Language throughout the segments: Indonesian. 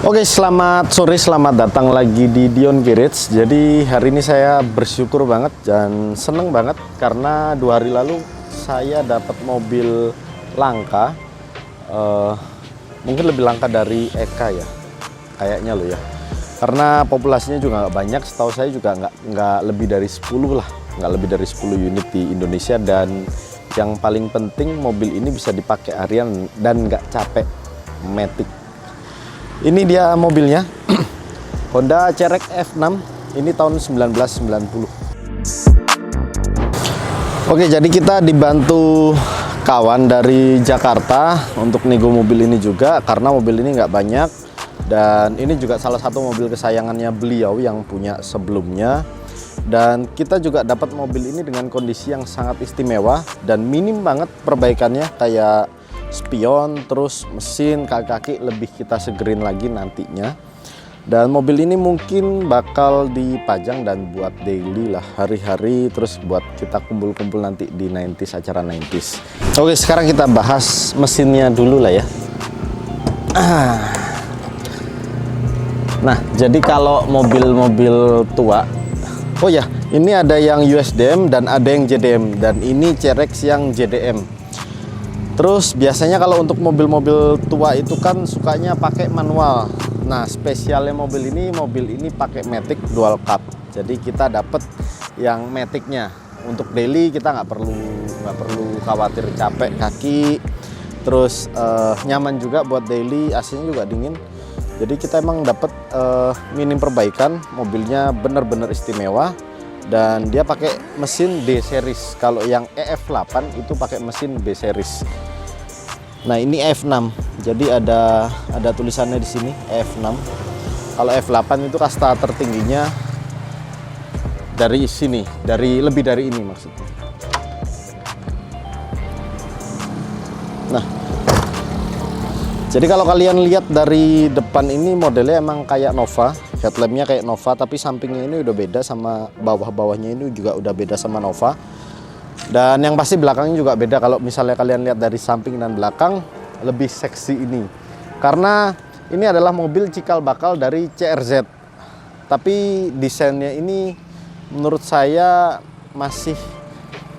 Oke, selamat sore, selamat datang lagi di Dion Garage. Jadi hari ini saya bersyukur banget dan seneng banget karena 2 hari lalu saya dapat mobil langka, mungkin lebih langka dari Eka ya, kayaknya loh ya. Karena populasinya juga nggak banyak, setahu saya juga nggak lebih dari 10 lah, nggak lebih dari 10 unit di Indonesia. Dan yang paling penting mobil ini bisa dipakai harian dan nggak capek, matic. Ini dia mobilnya, Honda CRX F6, ini tahun 1990. Oke, jadi kita dibantu kawan dari Jakarta untuk nego mobil ini juga, karena mobil ini nggak banyak. Dan ini juga salah satu mobil kesayangannya beliau yang punya sebelumnya. Dan kita juga dapat mobil ini dengan kondisi yang sangat istimewa dan minim banget perbaikannya, kayak spion, terus mesin, kaki-kaki lebih kita segerin lagi nantinya. Dan mobil ini mungkin bakal dipajang dan buat daily lah, hari-hari, terus buat kita kumpul-kumpul nanti di 90s, acara 90s. Oke, sekarang kita bahas mesinnya dulu lah ya. Nah, jadi kalau mobil-mobil tua, oh ya, ini ada yang USDM dan ada yang JDM, dan ini CRX yang JDM. Terus biasanya kalau untuk mobil-mobil tua itu kan sukanya pakai manual. Nah, spesialnya mobil ini pakai matic dual cup. Jadi kita dapat yang maticnya. Untuk daily kita nggak perlu khawatir capek kaki. Terus nyaman juga buat daily, AC-nya juga dingin. Jadi kita emang dapat minim perbaikan. Mobilnya benar-benar istimewa. Dan dia pakai mesin D series. Kalau yang EF8 itu pakai mesin B series. Nah, ini F6. Jadi ada tulisannya di sini F6. Kalau F8 itu kasta tertingginya dari sini, lebih dari ini maksudnya. Nah, jadi kalau kalian lihat dari depan ini modelnya emang kayak Nova. Headlampnya kayak Nova, tapi sampingnya ini udah beda sama bawah-bawahnya, ini juga udah beda sama Nova. Dan yang pasti belakangnya juga beda. Kalau misalnya kalian lihat dari samping dan belakang, lebih seksi ini. Karena ini adalah mobil cikal bakal dari CRZ. Tapi desainnya ini menurut saya masih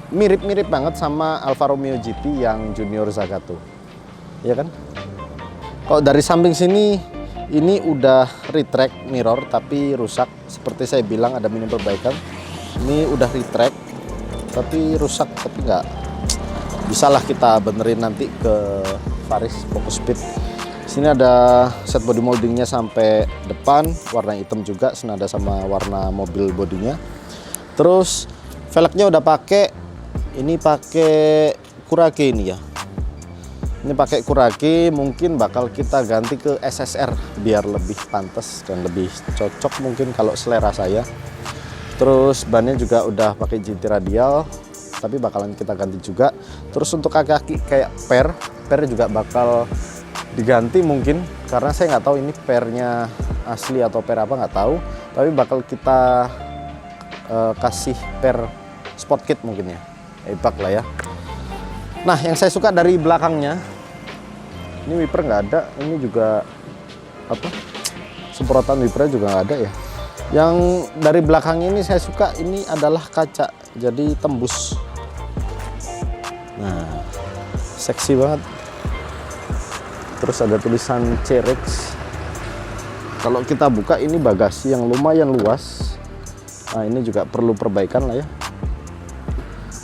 mirip-mirip banget sama Alfa Romeo GT yang Junior Zagato. Ya kan? Kalau dari samping sini, ini udah retract mirror tapi rusak. Seperti saya bilang ada minim perbaikan. Ini udah retract tapi rusak, tapi nggak bisalah kita benerin nanti ke Faris Focus Speed. Sini ada set body moldingnya sampai depan, warna hitam juga senada sama warna mobil bodinya. Terus velgnya udah pakai, ini pakai Kurake ini ya. Ini pakai Kurake, mungkin bakal kita ganti ke SSR biar lebih pantas dan lebih cocok mungkin kalau selera saya. Terus bannya juga udah pakai GT radial, tapi bakalan kita ganti juga. Terus untuk kaki-kaki kayak per juga bakal diganti mungkin, karena saya nggak tahu ini pernya asli atau per apa, nggak tahu. Tapi bakal kita kasih per sport kit mungkin ya, ebak lah ya. Nah, yang saya suka dari belakangnya, ini wiper nggak ada, ini juga apa, semprotan wipernya juga nggak ada ya. Yang dari belakang ini saya suka, ini adalah kaca, jadi tembus. Nah, seksi banget. Terus ada tulisan CRX. Kalau kita buka, ini bagasi yang lumayan luas. Nah, ini juga perlu perbaikan lah ya.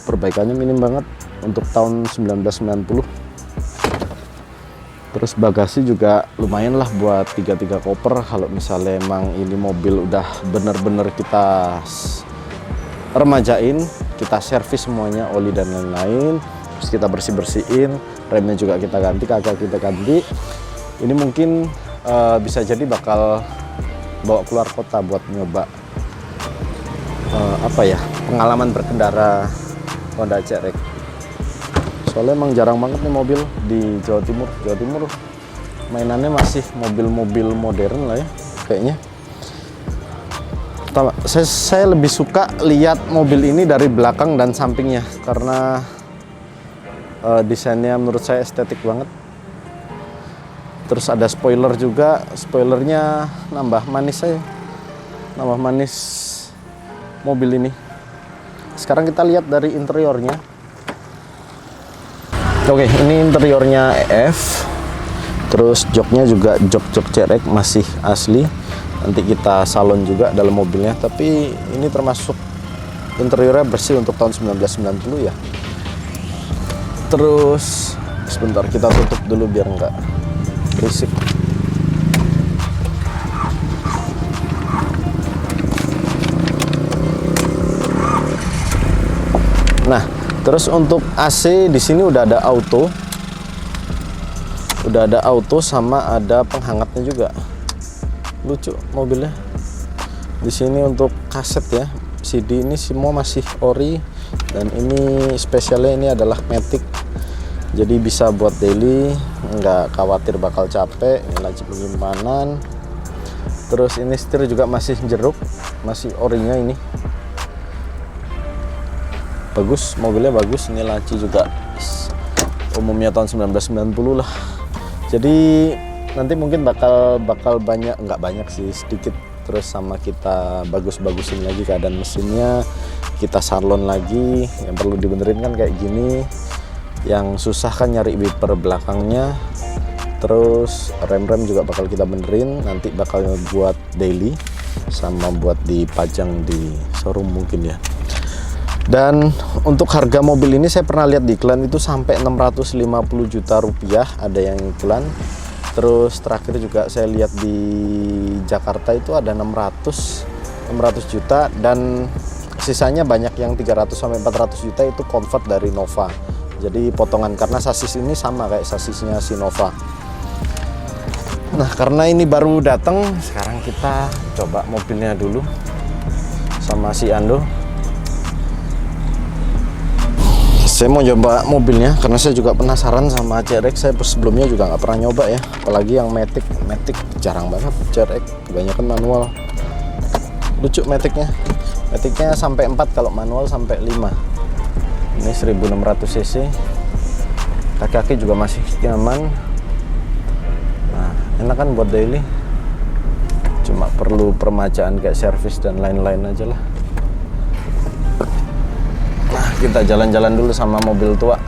Perbaikannya minim banget untuk tahun 1990. Terus bagasi juga lumayan lah buat 3 koper. Kalau misalnya emang ini mobil udah bener-bener kita remajain, kita servis semuanya, oli dan lain-lain, terus kita bersih-bersihin, remnya juga kita ganti, kaca kita ganti. Ini mungkin bisa jadi bakal bawa keluar kota buat nyoba apa ya, pengalaman berkendara Honda CRX. Soalnya emang jarang banget nih mobil di Jawa Timur. Jawa Timur mainannya masih mobil-mobil modern lah ya kayaknya. Saya lebih suka lihat mobil ini dari belakang dan sampingnya, karena desainnya menurut saya estetik banget. Terus ada spoiler juga, spoilernya nambah manis aja, nambah manis mobil ini. Sekarang kita lihat dari interiornya. Oke, ini interiornya EF. Terus joknya juga jok-jok CRX masih asli. Nanti kita salon juga dalam mobilnya. Tapi ini termasuk interiornya bersih untuk tahun 1990 ya. Terus sebentar kita tutup dulu biar nggak berisik. Nah, terus untuk AC di sini udah ada auto. Udah ada auto sama ada penghangatnya juga. Lucu mobilnya. Di sini untuk kaset ya. CD ini semua masih ori, dan ini spesialnya ini adalah Matic. Jadi bisa buat daily, nggak khawatir bakal capek. Ini laci penyimpanan. Terus ini setir juga masih jeruk, masih orinya ini. Bagus, mobilnya bagus. Ini laci juga umumnya tahun 1990 lah. Jadi nanti mungkin bakal banyak, nggak banyak sih, sedikit. Terus sama kita bagus-bagusin lagi keadaan mesinnya, kita salon lagi. Yang perlu dibenerin kan kayak gini, yang susah kan nyari wiper belakangnya. Terus rem-rem juga bakal kita benerin, nanti bakal buat daily sama buat dipajang di showroom mungkin ya. Dan untuk harga mobil ini saya pernah lihat di iklan itu sampai 650 juta rupiah, ada yang iklan. Terus terakhir juga saya lihat di Jakarta itu ada 600 juta, dan sisanya banyak yang 300 sampai 400 juta itu convert dari Nova. Jadi potongan, karena sasis ini sama kayak sasisnya si Nova. Nah, karena ini baru datang, sekarang kita coba mobilnya dulu sama si Ando. Saya mau coba mobilnya karena saya juga penasaran sama CRX. Saya sebelumnya juga nggak pernah nyoba ya, apalagi yang Matic jarang banget. CRX kebanyakan manual. Lucu Maticnya sampai 4, kalau manual sampai 5. Ini 1600 cc, kaki-kaki juga masih nyaman. Nah, enak kan buat daily, cuma perlu permajaan kayak servis dan lain-lain aja lah. Nah, kita jalan-jalan dulu sama mobil tua.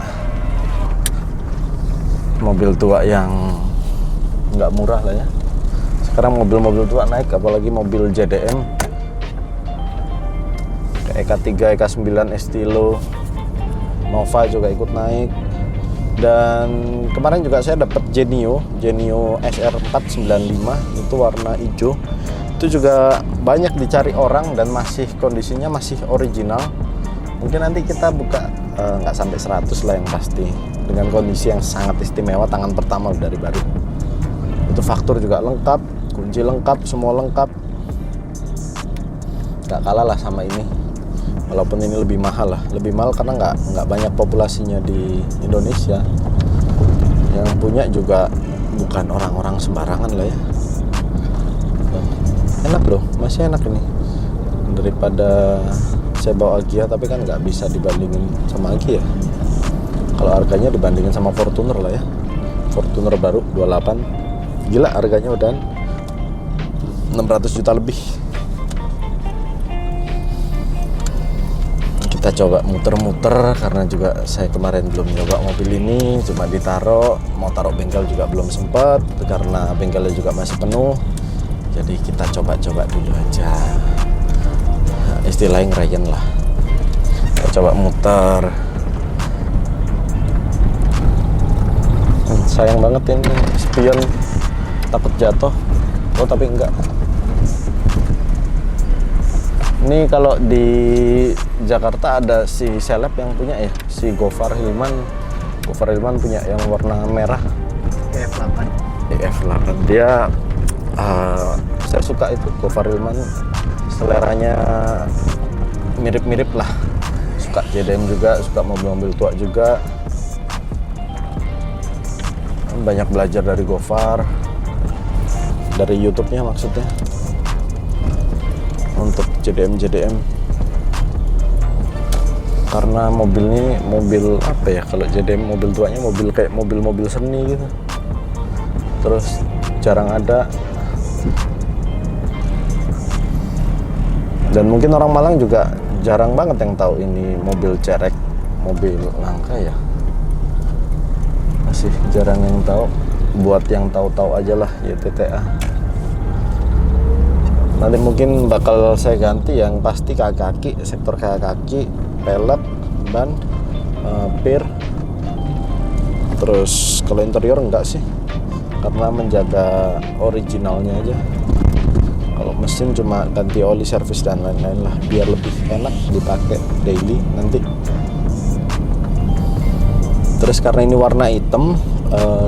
Mobil tua yang nggak murah lah ya. Sekarang mobil-mobil tua naik, apalagi mobil JDM. Kayak EK3, EK9, Estilo, Nova juga ikut naik. Dan kemarin juga saya dapat Genio SR495, itu warna hijau. Itu juga banyak dicari orang dan masih kondisinya masih original. Mungkin nanti kita buka nggak sampai 100 lah yang pasti, dengan kondisi yang sangat istimewa, tangan pertama dari baru. Itu faktur juga lengkap, kunci lengkap, semua lengkap. Nggak kalah lah sama ini, walaupun ini lebih mahal lah. Lebih mahal karena nggak banyak populasinya di Indonesia. Yang punya juga bukan orang-orang sembarangan lah ya. Enak loh, masih enak ini daripada saya bawa Agya, tapi kan nggak bisa dibandingin sama Agya. Kalau harganya dibandingin sama Fortuner lah ya. Fortuner baru 28, gila harganya udah 600 juta lebih. Kita coba muter-muter karena juga saya kemarin belum nyoba mobil ini, cuma mau taruh bengkel juga belum sempat karena bengkelnya juga masih penuh. Jadi kita coba-coba dulu aja. Istilahnya ngerayen lah. Kita coba muter. Sayang banget ini spion, takut jatuh. Oh tapi enggak. Ini kalau di Jakarta ada si seleb yang punya ya, si Gofar Hilman punya yang warna merah. EF8. Dia saya suka itu Gofar Hilman. Seleranya mirip-mirip lah, suka JDM juga, suka mobil-mobil tua juga. Banyak belajar dari Gofar, dari YouTube-nya maksudnya, untuk JDM. Karena mobil ini mobil apa ya, kalau JDM mobil tuanya mobil kayak mobil-mobil seni gitu. terus jarang ada. Dan mungkin orang Malang juga jarang banget yang tahu ini mobil Cerek, mobil langka ya. Masih jarang yang tahu. Buat yang tahu-tahu aja lah YTTA. Nanti mungkin bakal saya ganti yang pasti kaki, sektor kaki, pelek, ban, pir. Terus kalau interior enggak sih, karena menjaga originalnya aja. Kalau mesin cuma ganti oli, servis dan lain-lain lah, biar lebih enak dipakai daily nanti. Terus karena ini warna hitam,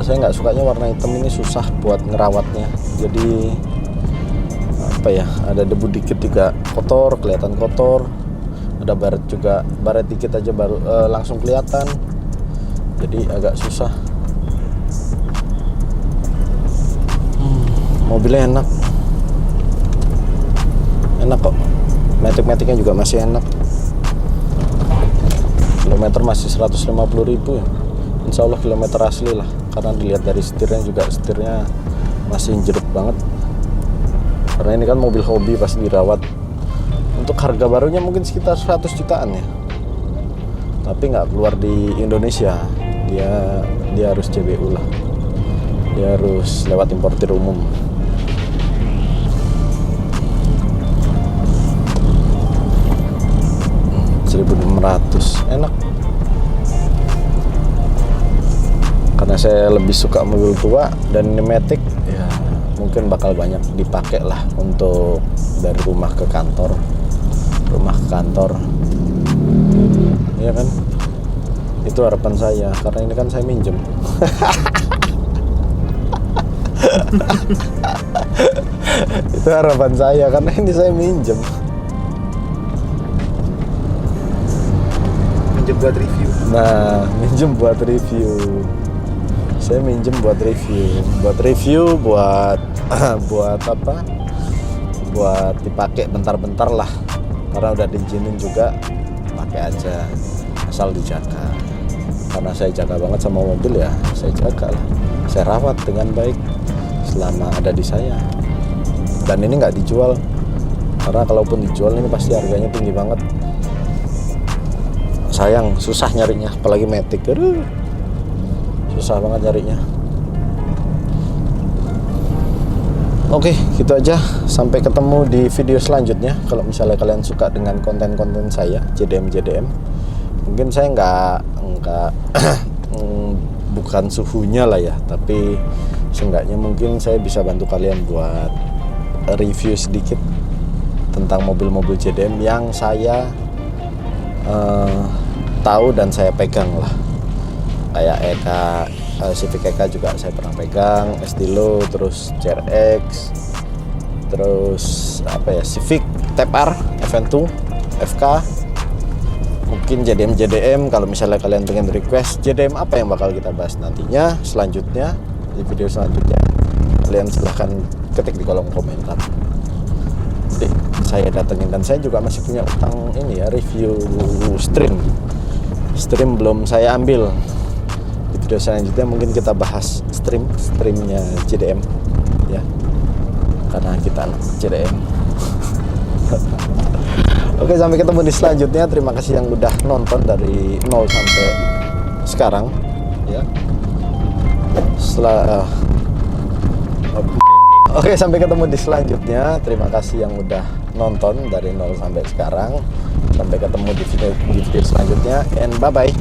saya nggak sukanya warna hitam ini, susah buat ngerawatnya. Jadi apa ya, ada debu dikit juga kotor, kelihatan kotor. Ada baret juga, baret dikit aja baru langsung kelihatan. Jadi agak susah. Mobilnya enak kok. Matic-maticnya juga masih enak. Kilometer masih 150.000 ya. Insya Allah kilometer asli lah, karena dilihat dari setirnya juga, setirnya masih jeruk banget. Karena ini kan mobil hobi, pasti dirawat. Untuk harga barunya mungkin sekitar 100 jutaan ya, tapi nggak keluar di Indonesia. Dia harus CBU lah, dia harus lewat importir umum. $1.600 enak. Karena saya lebih suka mobil tua dan ini matic ya, mungkin bakal banyak dipakai lah untuk dari rumah ke kantor, ya kan. Itu harapan saya, karena ini kan saya minjem. Itu harapan saya, karena ini saya minjem buat review. Nah, minjem buat review. Saya minjem buat review, buat apa? Buat dipakai bentar-bentar lah. Karena udah diizinin juga, pakai aja, asal dijaga. Karena saya jaga banget sama mobil ya, saya jaga lah. Saya rawat dengan baik selama ada di saya. Dan ini nggak dijual, karena kalaupun dijual ini pasti harganya tinggi banget. Sayang, susah nyarinya, apalagi matic. Susah banget nyarinya. Oke, gitu aja. Sampai ketemu di video selanjutnya. Kalau misalnya kalian suka dengan konten-konten saya, JDM, mungkin saya nggak bukan suhunya lah ya, tapi seenggaknya mungkin saya bisa bantu kalian buat review sedikit tentang mobil-mobil JDM yang saya tahu dan saya pegang lah. Kayak Civic EK juga saya pernah pegang, Estilo, terus CRX, terus apa ya, Civic Type-R, FN2, FK. Mungkin JDM. Kalau misalnya kalian pengen request JDM apa yang bakal kita bahas nantinya, selanjutnya di video selanjutnya, kalian silahkan ketik di kolom komentar. Jadi saya datengin, dan saya juga masih punya utang ini ya, review stream belum saya ambil. Di video selanjutnya mungkin kita bahas streamnya JDM ya, karena kita anak JDM. Oke, sampai ketemu di selanjutnya. Terima kasih yang udah nonton dari 0 sampai sekarang ya. Oke, sampai ketemu di selanjutnya. Terima kasih yang udah nonton dari 0 sampai sekarang. Sampai ketemu di video selanjutnya, and bye bye.